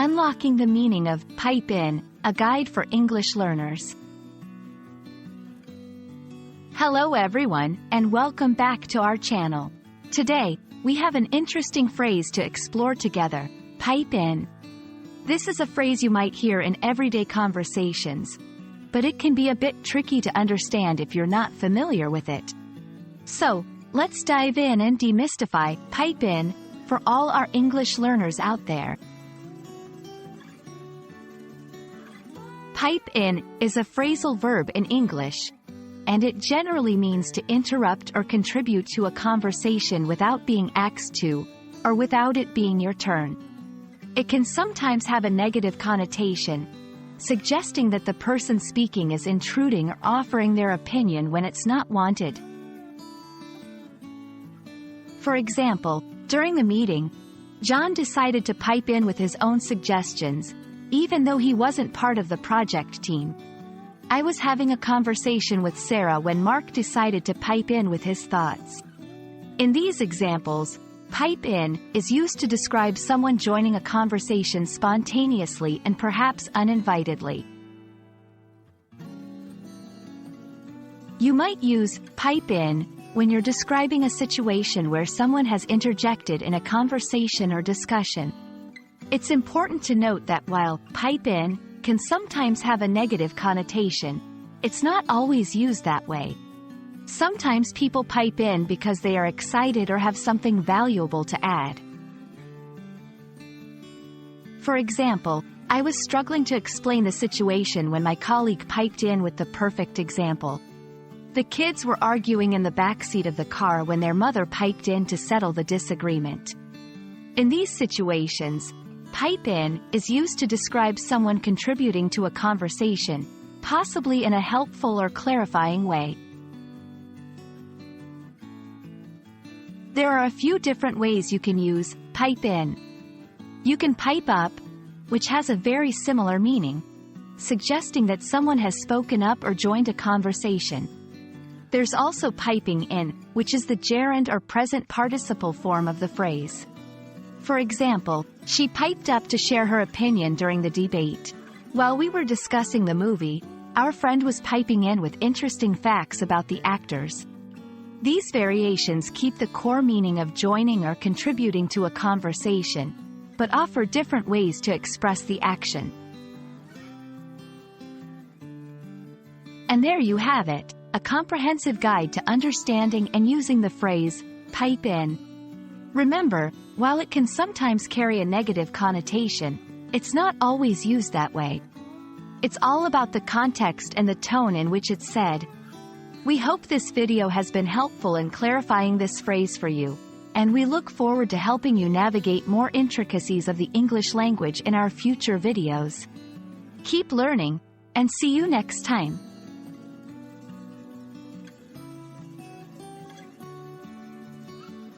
Unlocking the meaning of pipe in, a guide for English learners. Hello everyone, and welcome back to our channel. Today, we have an interesting phrase to explore together, pipe in. This is a phrase you might hear in everyday conversations, but it can be a bit tricky to understand if you're not familiar with it. So, let's dive in and demystify pipe in for all our English learners out there. Pipe in is a phrasal verb in English, and it generally means to interrupt or contribute to a conversation without being asked to, or without it being your turn. It can sometimes have a negative connotation, suggesting that the person speaking is intruding or offering their opinion when it's not wanted. For example, during the meeting, John decided to pipe in with his own suggestions, even though he wasn't part of the project team. I was having a conversation with Sarah when Mark decided to pipe in with his thoughts. In these examples, pipe in is used to describe someone joining a conversation spontaneously and perhaps uninvitedly. You might use pipe in when you're describing a situation where someone has interjected in a conversation or discussion. It's important to note that while pipe in can sometimes have a negative connotation, it's not always used that way. Sometimes people pipe in because they are excited or have something valuable to add. For example, I was struggling to explain the situation when my colleague piped in with the perfect example. The kids were arguing in the backseat of the car when their mother piped in to settle the disagreement. In these situations, pipe in is used to describe someone contributing to a conversation, possibly in a helpful or clarifying way. There are a few different ways you can use pipe in. You can pipe up, which has a very similar meaning, suggesting that someone has spoken up or joined a conversation. There's also piping in, which is the gerund or present participle form of the phrase. For example, she piped up to share her opinion during the debate. While we were discussing the movie, our friend was piping in with interesting facts about the actors. These variations keep the core meaning of joining or contributing to a conversation, but offer different ways to express the action. And there you have it, a comprehensive guide to understanding and using the phrase, pipe in. Remember, while it can sometimes carry a negative connotation, it's not always used that way. It's all about the context and the tone in which it's said. We hope this video has been helpful in clarifying this phrase for you, and we look forward to helping you navigate more intricacies of the English language in our future videos. Keep learning, and see you next time.